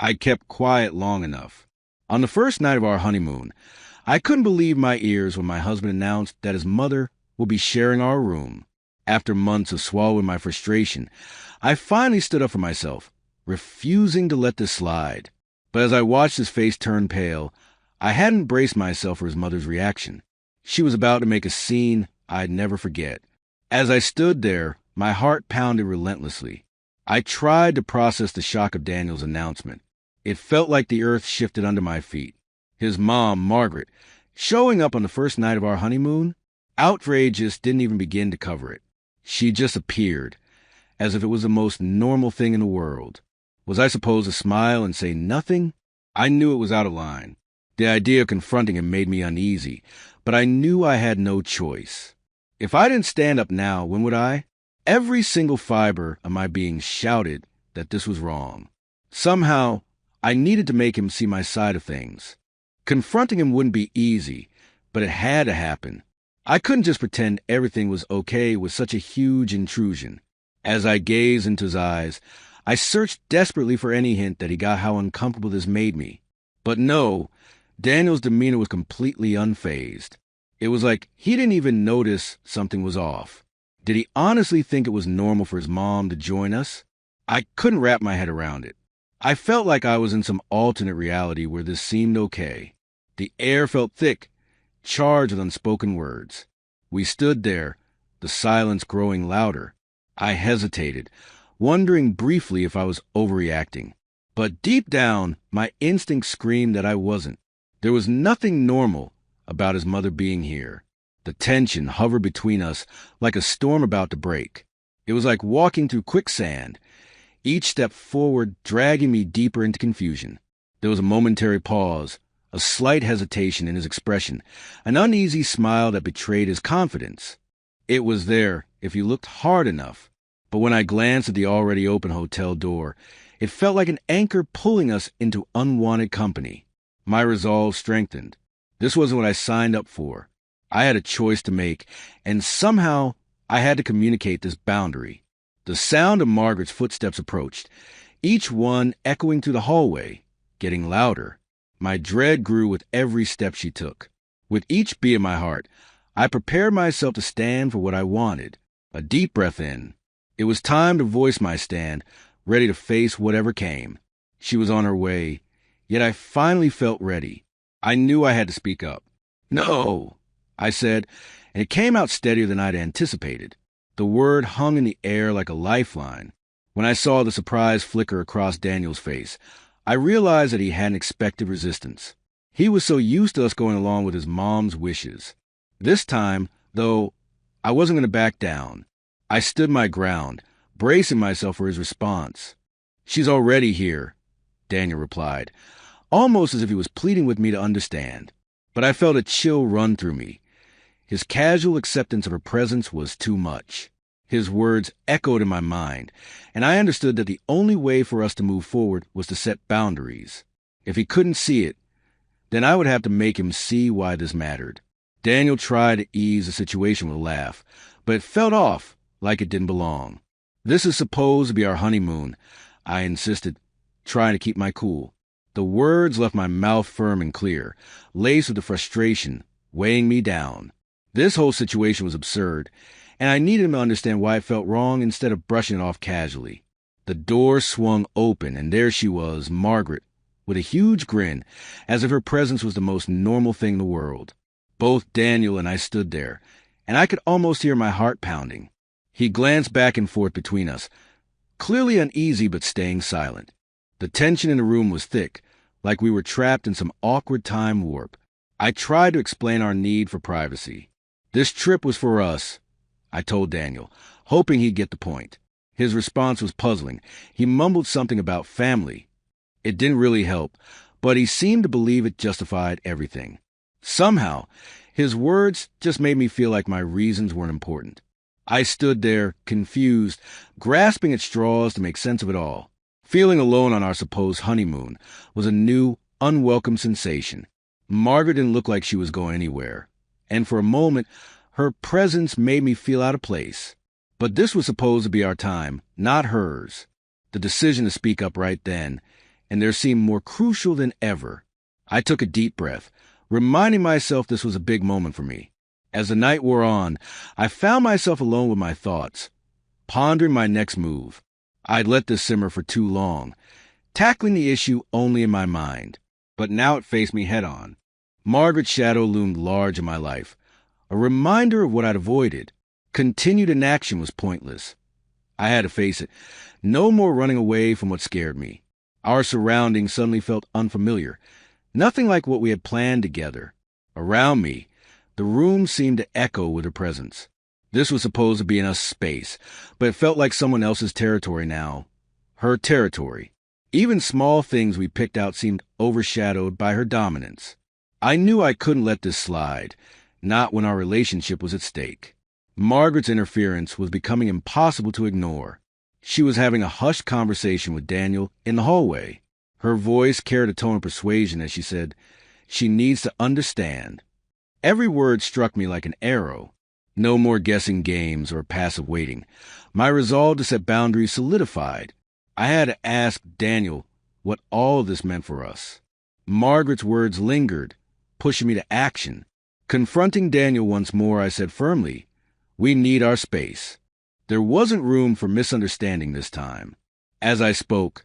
I kept quiet long enough. On the first night of our honeymoon, I couldn't believe my ears when my husband announced that his mother would be sharing our room. After months of swallowing my frustration, I finally stood up for myself, refusing to let this slide. But as I watched his face turn pale, I hadn't braced myself for his mother's reaction. She was about to make a scene I'd never forget. As I stood there, my heart pounded relentlessly. I tried to process the shock of Daniel's announcement. It felt like the earth shifted under my feet. His mom, Margaret, showing up on the first night of our honeymoon? Outrage just didn't even begin to cover it. She just appeared, as if it was the most normal thing in the world. Was I supposed to smile and say nothing? I knew it was out of line. The idea of confronting him made me uneasy, but I knew I had no choice. If I didn't stand up now, when would I? Every single fiber of my being shouted that this was wrong. Somehow, I needed to make him see my side of things. Confronting him wouldn't be easy, but it had to happen. I couldn't just pretend everything was okay with such a huge intrusion. As I gazed into his eyes, I searched desperately for any hint that he got how uncomfortable this made me. But no, Daniel's demeanor was completely unfazed. It was like he didn't even notice something was off. Did he honestly think it was normal for his mom to join us? I couldn't wrap my head around it. I felt like I was in some alternate reality where this seemed okay. The air felt thick, charged with unspoken words. We stood there, the silence growing louder. I hesitated, wondering briefly if I was overreacting. But deep down, my instinct screamed that I wasn't. There was nothing normal about his mother being here. The tension hovered between us like a storm about to break. It was like walking through quicksand, each step forward dragging me deeper into confusion. There was a momentary pause, a slight hesitation in his expression, an uneasy smile that betrayed his confidence. It was there if you looked hard enough. But when I glanced at the already open hotel door, it felt like an anchor pulling us into unwanted company. My resolve strengthened. This wasn't what I signed up for. I had a choice to make, and somehow I had to communicate this boundary. The sound of Margaret's footsteps approached, each one echoing through the hallway, getting louder. My dread grew with every step she took. With each beat of my heart, I prepared myself to stand for what I wanted. A deep breath in. It was time to voice my stand, ready to face whatever came. She was on her way, yet I finally felt ready. I knew I had to speak up. "No," I said, and it came out steadier than I'd anticipated. The word hung in the air like a lifeline. When I saw the surprise flicker across Daniel's face, I realized that he hadn't expected resistance. He was so used to us going along with his mom's wishes. This time, though, I wasn't going to back down. I stood my ground, bracing myself for his response. "She's already here," Daniel replied, almost as if he was pleading with me to understand. But I felt a chill run through me. His casual acceptance of her presence was too much. His words echoed in my mind, and I understood that the only way for us to move forward was to set boundaries. If he couldn't see it, then I would have to make him see why this mattered. Daniel tried to ease the situation with a laugh, but it felt off, like it didn't belong. "This is supposed to be our honeymoon," I insisted, trying to keep my cool. The words left my mouth firm and clear, laced with the frustration, weighing me down. This whole situation was absurd, and I needed him to understand why it felt wrong instead of brushing it off casually. The door swung open, and there she was, Margaret, with a huge grin, as if her presence was the most normal thing in the world. Both Daniel and I stood there, and I could almost hear my heart pounding. He glanced back and forth between us, clearly uneasy but staying silent. The tension in the room was thick, like we were trapped in some awkward time warp. I tried to explain our need for privacy. This trip was for us, I told Daniel, hoping he'd get the point. His response was puzzling. He mumbled something about family. It didn't really help, but he seemed to believe it justified everything. Somehow, his words just made me feel like my reasons weren't important. I stood there, confused, grasping at straws to make sense of it all. Feeling alone on our supposed honeymoon was a new, unwelcome sensation. Margaret didn't look like she was going anywhere, and for a moment, her presence made me feel out of place. But this was supposed to be our time, not hers. The decision to speak up right then, and there seemed more crucial than ever. I took a deep breath, reminding myself this was a big moment for me. As the night wore on, I found myself alone with my thoughts, pondering my next move. I'd let this simmer for too long, tackling the issue only in my mind. But now it faced me head-on. Margaret's shadow loomed large in my life, a reminder of what I'd avoided. Continued inaction was pointless. I had to face it. No more running away from what scared me. Our surroundings suddenly felt unfamiliar, nothing like what we had planned together. Around me, the room seemed to echo with her presence. This was supposed to be in a space, but it felt like someone else's territory now. Her territory. Even small things we picked out seemed overshadowed by her dominance. I knew I couldn't let this slide, not when our relationship was at stake. Margaret's interference was becoming impossible to ignore. She was having a hushed conversation with Daniel in the hallway. Her voice carried a tone of persuasion as she said, "She needs to understand." Every word struck me like an arrow. No more guessing games or passive waiting. My resolve to set boundaries solidified. I had to ask Daniel what all of this meant for us. Margaret's words lingered, pushing me to action. Confronting Daniel once more, I said firmly, "We need our space." There wasn't room for misunderstanding this time. As I spoke,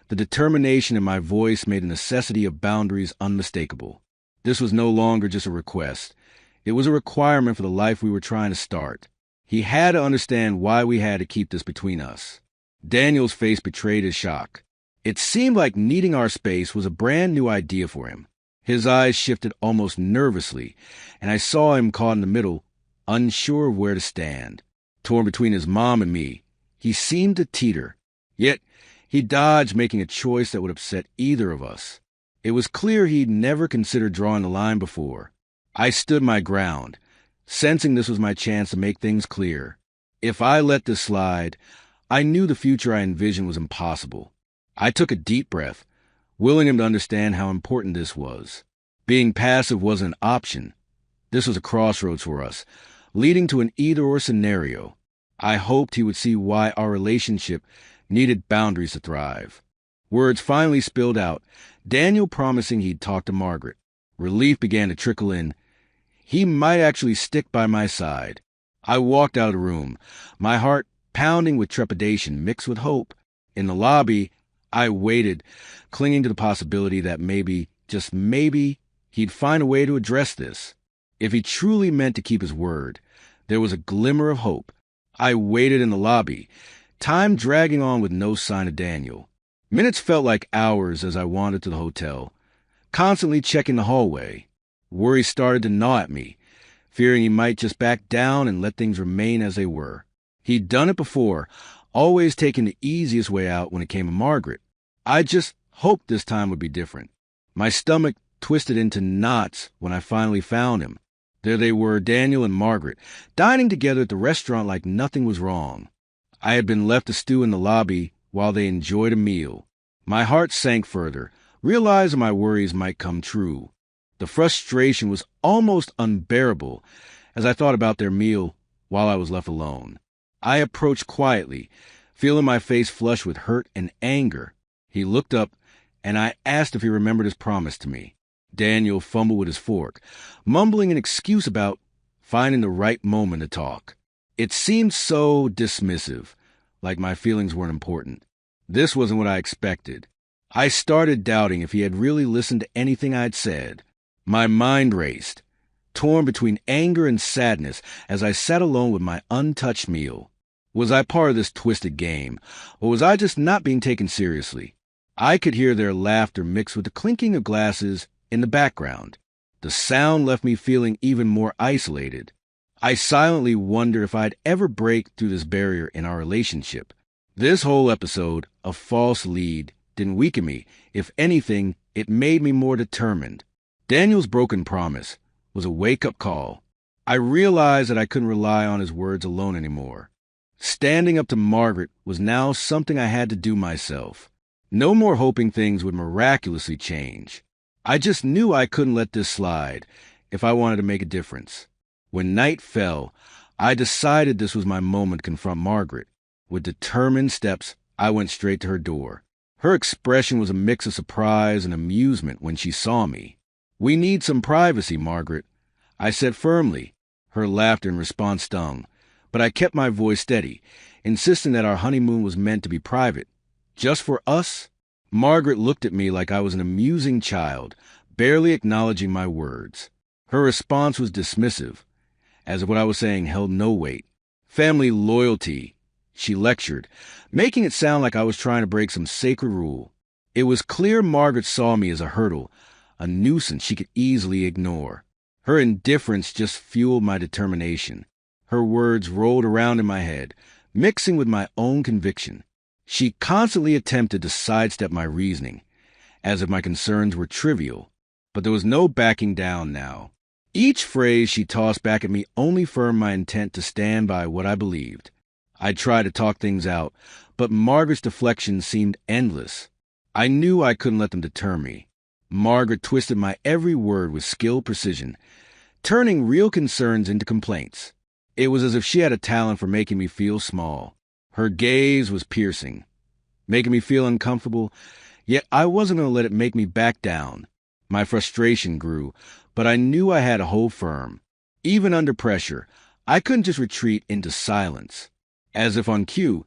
the determination in my voice made the necessity of boundaries unmistakable. This was no longer just a request. It was a requirement for the life we were trying to start. He had to understand why we had to keep this between us. Daniel's face betrayed his shock. It seemed like needing our space was a brand new idea for him. His eyes shifted almost nervously, and I saw him caught in the middle, unsure of where to stand. Torn between his mom and me, he seemed to teeter. Yet, he dodged making a choice that would upset either of us. It was clear he'd never considered drawing the line before. I stood my ground, sensing this was my chance to make things clear. If I let this slide, I knew the future I envisioned was impossible. I took a deep breath, willing him to understand how important this was. Being passive wasn't an option. This was a crossroads for us, leading to an either-or scenario. I hoped he would see why our relationship needed boundaries to thrive. Words finally spilled out, Daniel promising he'd talk to Margaret. Relief began to trickle in. He might actually stick by my side. I walked out of the room, my heart pounding with trepidation mixed with hope. In the lobby, I waited, clinging to the possibility that maybe, just maybe, he'd find a way to address this. If he truly meant to keep his word, there was a glimmer of hope. I waited in the lobby, time dragging on with no sign of Daniel. Minutes felt like hours as I wandered to the hotel, constantly checking the hallway. Worry started to gnaw at me, fearing he might just back down and let things remain as they were. He'd done it before, always taking the easiest way out when it came to Margaret. I just hoped this time would be different. My stomach twisted into knots when I finally found him. There they were, Daniel and Margaret, dining together at the restaurant like nothing was wrong. I had been left to stew in the lobby while they enjoyed a meal. My heart sank further, realizing my worries might come true. The frustration was almost unbearable as I thought about their meal while I was left alone. I approached quietly, feeling my face flush with hurt and anger. He looked up, and I asked if he remembered his promise to me. Daniel fumbled with his fork, mumbling an excuse about finding the right moment to talk. It seemed so dismissive, like my feelings weren't important. This wasn't what I expected. I started doubting if he had really listened to anything I'd said. My mind raced, torn between anger and sadness as I sat alone with my untouched meal. Was I part of this twisted game, or was I just not being taken seriously? I could hear their laughter mixed with the clinking of glasses in the background. The sound left me feeling even more isolated. I silently wondered if I'd ever break through this barrier in our relationship. This whole episode, a false lead, didn't weaken me. If anything, it made me more determined. Daniel's broken promise was a wake-up call. I realized that I couldn't rely on his words alone anymore. Standing up to Margaret was now something I had to do myself. No more hoping things would miraculously change. I just knew I couldn't let this slide if I wanted to make a difference. When night fell, I decided this was my moment to confront Margaret. With determined steps, I went straight to her door. Her expression was a mix of surprise and amusement when she saw me. "We need some privacy, Margaret," I said firmly. Her laughter in response stung, but I kept my voice steady, insisting that our honeymoon was meant to be private. Just for us? Margaret looked at me like I was an amusing child, barely acknowledging my words. Her response was dismissive, as if what I was saying held no weight. "Family loyalty," she lectured, making it sound like I was trying to break some sacred rule. It was clear Margaret saw me as a hurdle, a nuisance she could easily ignore. Her indifference just fueled my determination. Her words rolled around in my head, mixing with my own conviction. She constantly attempted to sidestep my reasoning, as if my concerns were trivial, but there was no backing down now. Each phrase she tossed back at me only firmed my intent to stand by what I believed. I tried to talk things out, but Margaret's deflections seemed endless. I knew I couldn't let them deter me. Margaret twisted my every word with skilled precision, turning real concerns into complaints. It was as if she had a talent for making me feel small. Her gaze was piercing, making me feel uncomfortable, yet I wasn't going to let it make me back down. My frustration grew, but I knew I had to hold firm. Even under pressure, I couldn't just retreat into silence. As if on cue,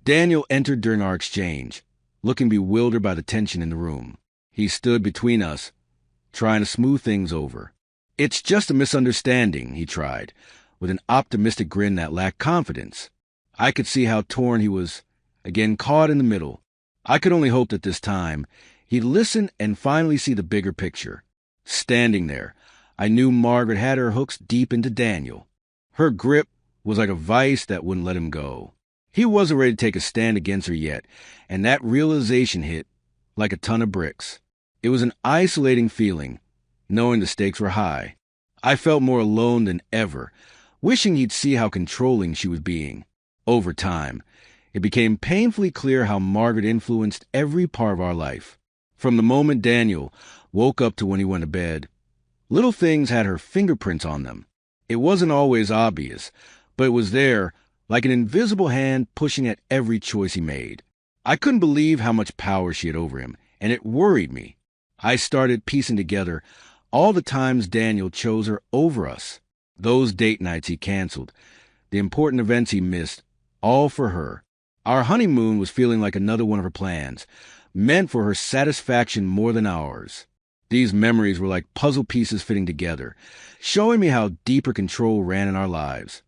Daniel entered during our exchange, looking bewildered by the tension in the room. He stood between us, trying to smooth things over. "It's just a misunderstanding," he tried, with an optimistic grin that lacked confidence. I could see how torn he was, again caught in the middle. I could only hope that this time he'd listen and finally see the bigger picture. Standing there, I knew Margaret had her hooks deep into Daniel. Her grip was like a vice that wouldn't let him go. He wasn't ready to take a stand against her yet, and that realization hit like a ton of bricks. It was an isolating feeling, knowing the stakes were high. I felt more alone than ever, wishing he'd see how controlling she was being. Over time, it became painfully clear how Margaret influenced every part of our life. From the moment Daniel woke up to when he went to bed, little things had her fingerprints on them. It wasn't always obvious, but it was there, like an invisible hand pushing at every choice he made. I couldn't believe how much power she had over him, and it worried me. I started piecing together all the times Daniel chose her over us, those date nights he canceled, the important events he missed, all for her. Our honeymoon was feeling like another one of her plans, meant for her satisfaction more than ours. These memories were like puzzle pieces fitting together, showing me how deeper control ran in our lives,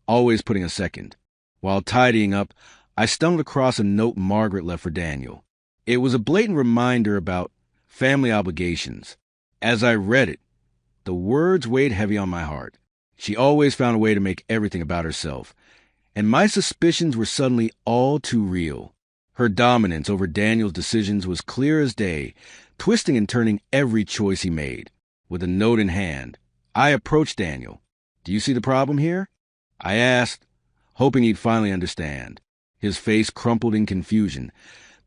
always putting us second. While tidying up, I stumbled across a note Margaret left for Daniel. It was a blatant reminder about family obligations. As I read it, the words weighed heavy on my heart. She always found a way to make everything about herself, and my suspicions were suddenly all too real. Her dominance over Daniel's decisions was clear as day, twisting and turning every choice he made. With a note in hand, I approached Daniel. "Do you see the problem here?" I asked, hoping he'd finally understand. His face crumpled in confusion,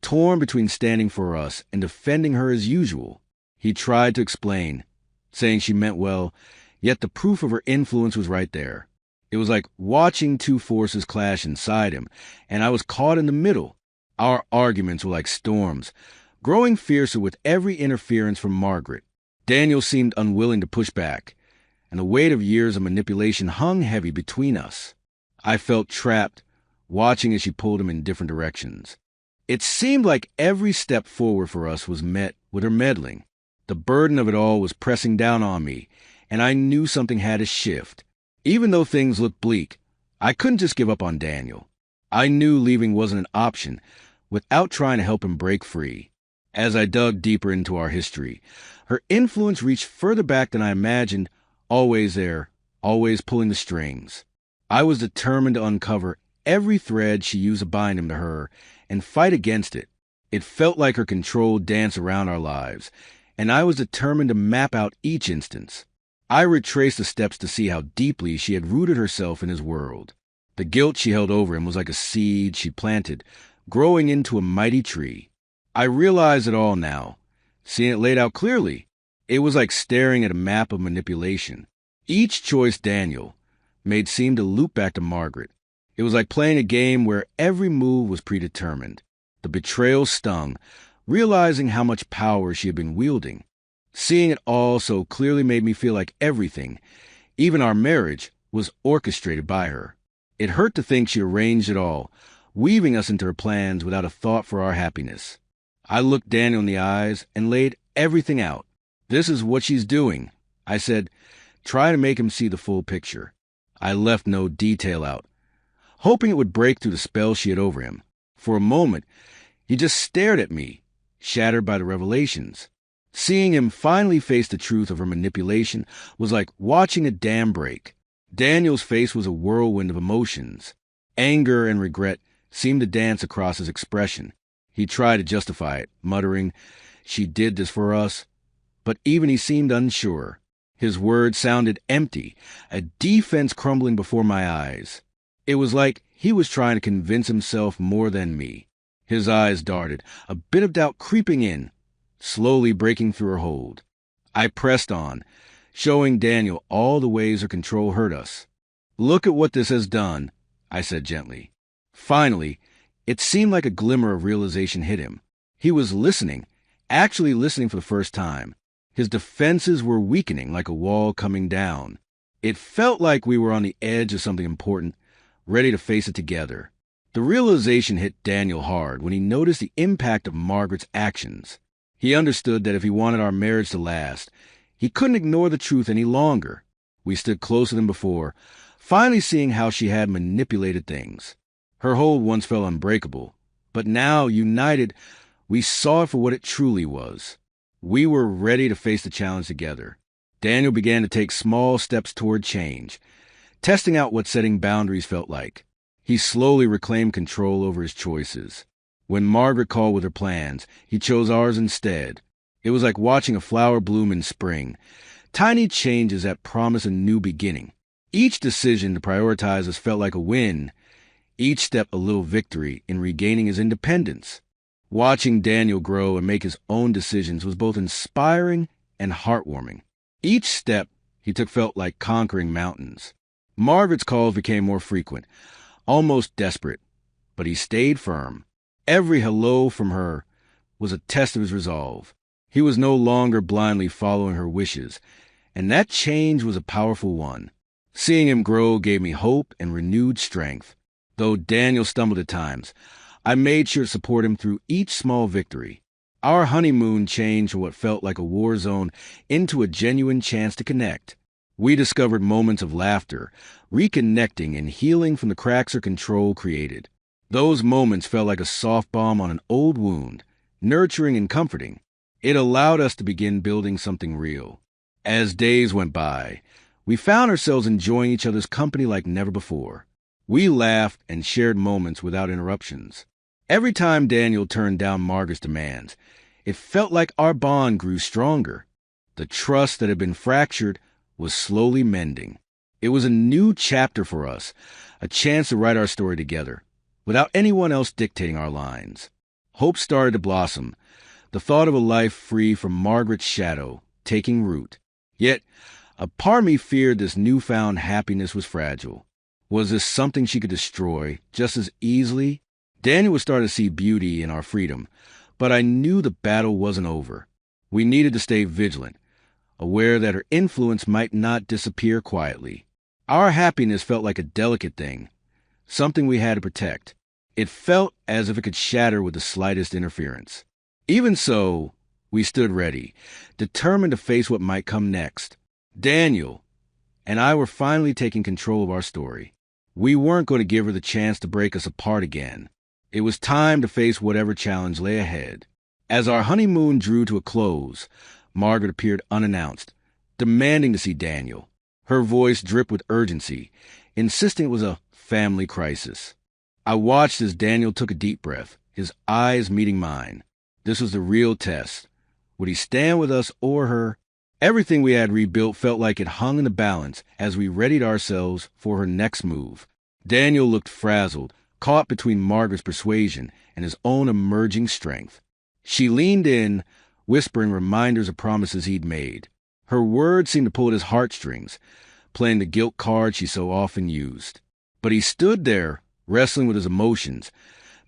torn between standing for us and defending her as usual. He tried to explain, saying she meant well, yet the proof of her influence was right there. It was like watching two forces clash inside him, and I was caught in the middle. Our arguments were like storms, growing fiercer with every interference from Margaret. Daniel seemed unwilling to push back, and the weight of years of manipulation hung heavy between us. I felt trapped, watching as she pulled him in different directions. It seemed like every step forward for us was met with her meddling. The burden of it all was pressing down on me, and I knew something had to shift. Even though things looked bleak, I couldn't just give up on Daniel. I knew leaving wasn't an option without trying to help him break free. As I dug deeper into our history, her influence reached further back than I imagined, always there, always pulling the strings. I was determined to uncover every thread she used to bind him to her and fight against it. It felt like her control danced around our lives, and I was determined to map out each instance. I retraced the steps to see how deeply she had rooted herself in his world. The guilt she held over him was like a seed she planted, growing into a mighty tree. I realized it all now, seeing it laid out clearly. It was like staring at a map of manipulation. Each choice Daniel made seemed to loop back to Margaret. It was like playing a game where every move was predetermined. The betrayal stung, realizing how much power she had been wielding. Seeing it all so clearly made me feel like everything, even our marriage, was orchestrated by her. It hurt to think she arranged it all, weaving us into her plans without a thought for our happiness. I looked Daniel in the eyes and laid everything out. "This is what she's doing," I said, trying to make him see the full picture. I left no detail out, hoping it would break through the spell she had over him. For a moment, he just stared at me, shattered by the revelations. Seeing him finally face the truth of her manipulation was like watching a dam break. Daniel's face was a whirlwind of emotions. Anger and regret seemed to dance across his expression. He tried to justify it, muttering, "She did this for us." But even he seemed unsure. His words sounded empty, a defense crumbling before my eyes. It was like he was trying to convince himself more than me. His eyes darted, a bit of doubt creeping in, slowly breaking through her hold. I pressed on, showing Daniel all the ways her control hurt us. "Look at what this has done," I said gently. Finally, it seemed like a glimmer of realization hit him. He was listening, actually listening for the first time. His defenses were weakening like a wall coming down. It felt like we were on the edge of something important, ready to face it together. The realization hit Daniel hard when he noticed the impact of Margaret's actions. He understood that if he wanted our marriage to last, he couldn't ignore the truth any longer. We stood closer than before, finally seeing how she had manipulated things. Her hold once felt unbreakable, but now, united, we saw it for what it truly was. We were ready to face the challenge together. Daniel began to take small steps toward change, testing out what setting boundaries felt like. He slowly reclaimed control over his choices. When Margaret called with her plans, he chose ours instead. It was like watching a flower bloom in spring, tiny changes that promise a new beginning. Each decision to prioritize us felt like a win, each step a little victory in regaining his independence. Watching Daniel grow and make his own decisions was both inspiring and heartwarming. Each step he took felt like conquering mountains. Margaret's calls became more frequent, almost desperate, but he stayed firm. Every hello from her was a test of his resolve. He was no longer blindly following her wishes, and that change was a powerful one. Seeing him grow gave me hope and renewed strength. Though Daniel stumbled at times, I made sure to support him through each small victory. Our honeymoon changed from what felt like a war zone into a genuine chance to connect. We discovered moments of laughter, reconnecting and healing from the cracks her control created. Those moments felt like a soft balm on an old wound, nurturing and comforting. It allowed us to begin building something real. As days went by, we found ourselves enjoying each other's company like never before. We laughed and shared moments without interruptions. Every time Daniel turned down Margaret's demands, it felt like our bond grew stronger. The trust that had been fractured was slowly mending. It was a new chapter for us, a chance to write our story together, without anyone else dictating our lines. Hope started to blossom, the thought of a life free from Margaret's shadow taking root. Yet, a part of me feared this newfound happiness was fragile. Was this something she could destroy just as easily? Daniel was starting to see beauty in our freedom, but I knew the battle wasn't over. We needed to stay vigilant, aware that her influence might not disappear quietly. Our happiness felt like a delicate thing, something we had to protect. It felt as if it could shatter with the slightest interference. Even so, we stood ready, determined to face what might come next. Daniel and I were finally taking control of our story. We weren't going to give her the chance to break us apart again. It was time to face whatever challenge lay ahead. As our honeymoon drew to a close, Margaret appeared unannounced, demanding to see Daniel. Her voice dripped with urgency, insisting it was a family crisis. I watched as Daniel took a deep breath, his eyes meeting mine. This was the real test. Would he stand with us or her? Everything we had rebuilt felt like it hung in the balance as we readied ourselves for her next move. Daniel looked frazzled, caught between Margaret's persuasion and his own emerging strength. She leaned in, whispering reminders of promises he'd made. Her words seemed to pull at his heartstrings, playing the guilt card she so often used. But he stood there, wrestling with his emotions,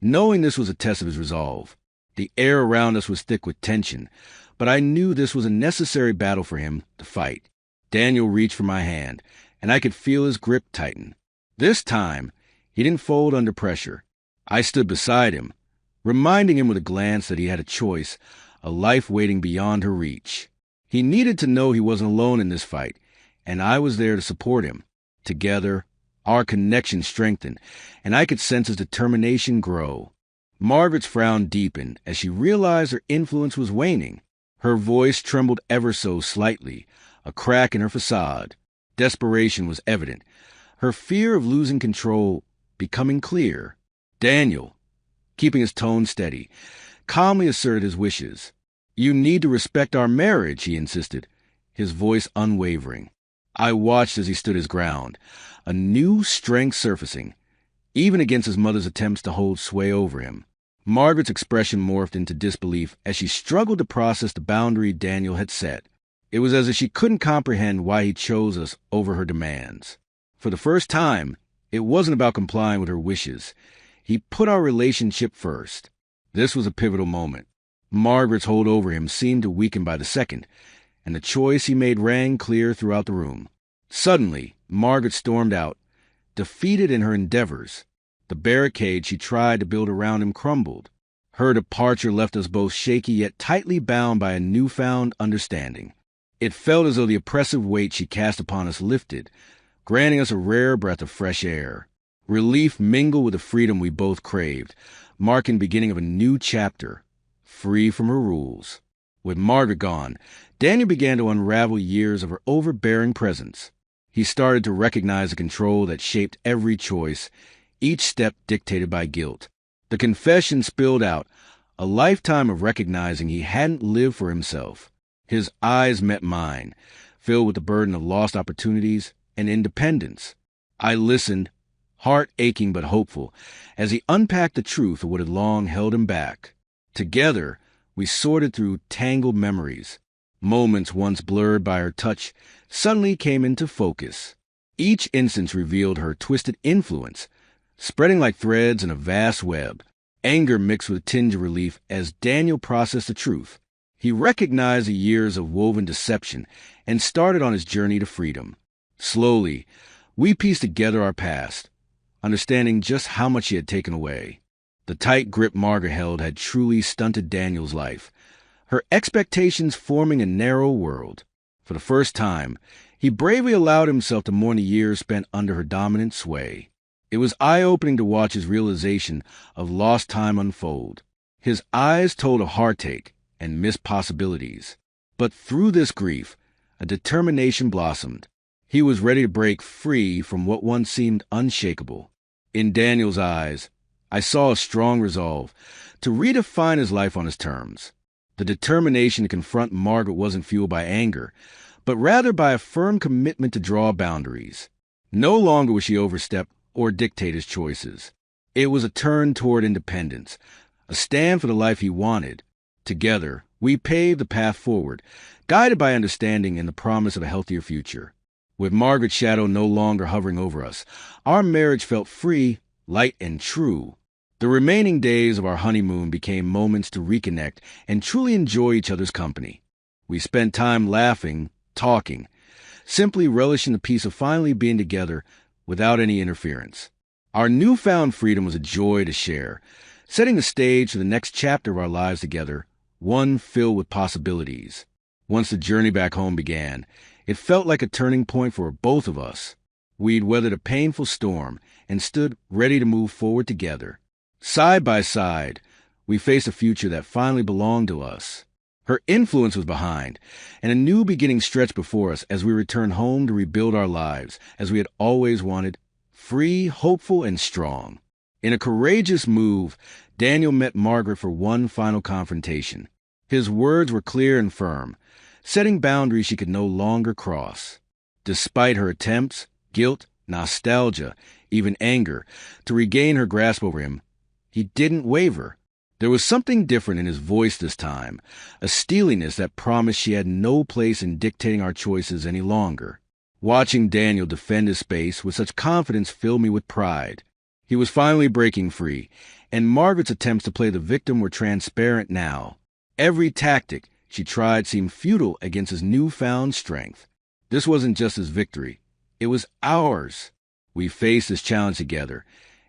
knowing this was a test of his resolve. The air around us was thick with tension, but I knew this was a necessary battle for him to fight. Daniel reached for my hand, and I could feel his grip tighten. This time, he didn't fold under pressure. I stood beside him, reminding him with a glance that he had a choice, a life waiting beyond her reach. He needed to know he wasn't alone in this fight, and I was there to support him. Together, our connection strengthened, and I could sense his determination grow. Margaret's frown deepened as she realized her influence was waning. Her voice trembled ever so slightly, a crack in her facade. Desperation was evident, her fear of losing control becoming clear. Daniel, keeping his tone steady, calmly asserted his wishes. "You need to respect our marriage," he insisted, his voice unwavering. I watched as he stood his ground, a new strength surfacing, even against his mother's attempts to hold sway over him. Margaret's expression morphed into disbelief as she struggled to process the boundary Daniel had set. It was as if she couldn't comprehend why he chose us over her demands. For the first time, it wasn't about complying with her wishes. He put our relationship first. This was a pivotal moment. Margaret's hold over him seemed to weaken by the second, and the choice he made rang clear throughout the room. Suddenly, Margaret stormed out, defeated in her endeavors. The barricade she tried to build around him crumbled. Her departure left us both shaky yet tightly bound by a newfound understanding. It felt as though the oppressive weight she cast upon us lifted, granting us a rare breath of fresh air. Relief mingled with the freedom we both craved, marking the beginning of a new chapter, free from her rules. With Margaret gone, Daniel began to unravel years of her overbearing presence. He started to recognize the control that shaped every choice, each step dictated by guilt. The confession spilled out, a lifetime of recognizing he hadn't lived for himself. His eyes met mine, filled with the burden of lost opportunities and independence. I listened, heart aching but hopeful, as he unpacked the truth of what had long held him back. Together, we sorted through tangled memories. Moments once blurred by her touch suddenly came into focus. Each instance revealed her twisted influence, spreading like threads in a vast web. Anger mixed with a tinge of relief as Daniel processed the truth. He recognized the years of woven deception and started on his journey to freedom. Slowly, we pieced together our past, understanding just how much he had taken away. The tight grip Margaret held had truly stunted Daniel's life, her expectations forming a narrow world. For the first time, he bravely allowed himself to mourn the years spent under her dominant sway. It was eye-opening to watch his realization of lost time unfold. His eyes told of heartache and missed possibilities. But through this grief, a determination blossomed. He was ready to break free from what once seemed unshakable. In Daniel's eyes, I saw a strong resolve to redefine his life on his terms. The determination to confront Margaret wasn't fueled by anger, but rather by a firm commitment to draw boundaries. No longer would she overstep or dictate his choices. It was a turn toward independence, a stand for the life he wanted. Together, we paved the path forward, guided by understanding and the promise of a healthier future. With Margaret's shadow no longer hovering over us, our marriage felt free, light, and true. The remaining days of our honeymoon became moments to reconnect and truly enjoy each other's company. We spent time laughing, talking, simply relishing the peace of finally being together without any interference. Our newfound freedom was a joy to share, setting the stage for the next chapter of our lives together, one filled with possibilities. Once the journey back home began, it felt like a turning point for both of us. We'd weathered a painful storm and stood ready to move forward together. Side by side, we faced a future that finally belonged to us. Her influence was behind, and a new beginning stretched before us as we returned home to rebuild our lives, as we had always wanted, free, hopeful, and strong. In a courageous move, Daniel met Margaret for one final confrontation. His words were clear and firm, setting boundaries she could no longer cross. Despite her attempts, guilt, nostalgia, even anger, to regain her grasp over him, he didn't waver. There was something different in his voice this time, a steeliness that promised she had no place in dictating our choices any longer. Watching Daniel defend his space with such confidence filled me with pride. He was finally breaking free, and Margaret's attempts to play the victim were transparent now. Every tactic she tried seemed futile against his newfound strength. This wasn't just his victory. It was ours. We faced this challenge together,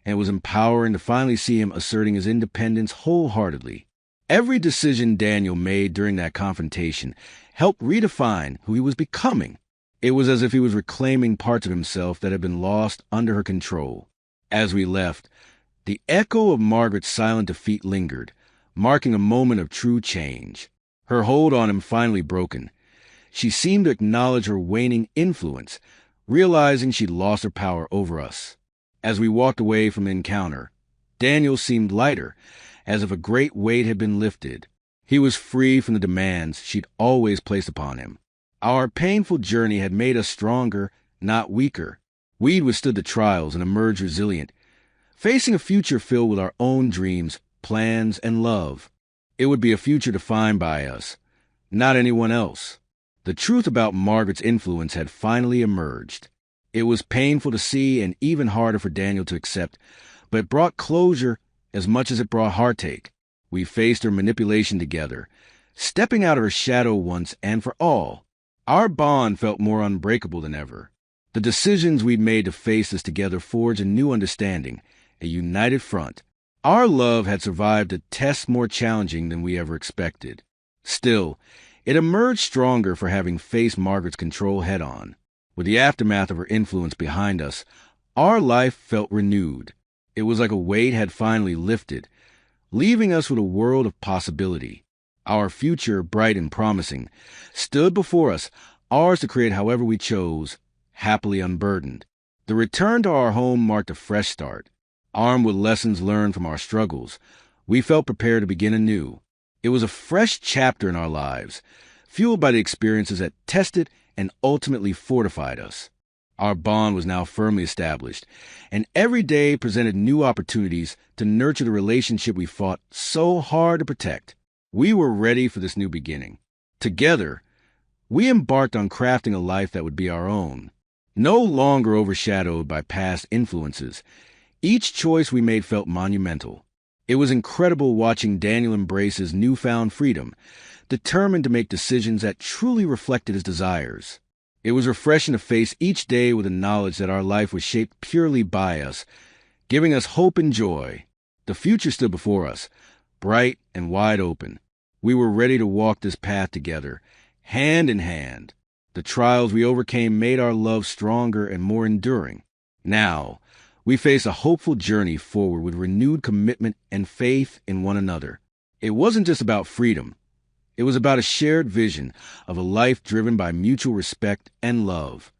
and it was empowering to finally see him asserting his independence wholeheartedly. Every decision Daniel made during that confrontation helped redefine who he was becoming. It was as if he was reclaiming parts of himself that had been lost under her control. As we left, the echo of Margaret's silent defeat lingered, marking a moment of true change. Her hold on him finally broken. She seemed to acknowledge her waning influence, realizing she'd lost her power over us. As we walked away from the encounter, Daniel seemed lighter, as if a great weight had been lifted. He was free from the demands she'd always placed upon him. Our painful journey had made us stronger, not weaker. We'd withstood the trials and emerged resilient, facing a future filled with our own dreams, plans, and love. It would be a future defined by us, not anyone else. The truth about Margaret's influence had finally emerged. It was painful to see and even harder for Daniel to accept, but it brought closure as much as it brought heartache. We faced her manipulation together, stepping out of her shadow once and for all. Our bond felt more unbreakable than ever. The decisions we'd made to face this together forged a new understanding, a united front. Our love had survived a test more challenging than we ever expected. Still, it emerged stronger for having faced Margaret's control head-on. With the aftermath of her influence behind us, our life felt renewed. It was like a weight had finally lifted, leaving us with a world of possibility. Our future, bright and promising, stood before us, ours to create however we chose, happily unburdened. The return to our home marked a fresh start. Armed with lessons learned from our struggles, we felt prepared to begin anew. It was a fresh chapter in our lives, fueled by the experiences that tested and ultimately fortified us. Our bond was now firmly established, and every day presented new opportunities to nurture the relationship we fought so hard to protect. We were ready for this new beginning. Together, we embarked on crafting a life that would be our own, no longer overshadowed by past influences. Each choice we made felt monumental. It was incredible watching Daniel embrace his newfound freedom, determined to make decisions that truly reflected his desires. It was refreshing to face each day with the knowledge that our life was shaped purely by us, giving us hope and joy. The future stood before us, bright and wide open. We were ready to walk this path together, hand in hand. The trials we overcame made our love stronger and more enduring. Now, we face a hopeful journey forward with renewed commitment and faith in one another. It wasn't just about freedom. It was about a shared vision of a life driven by mutual respect and love.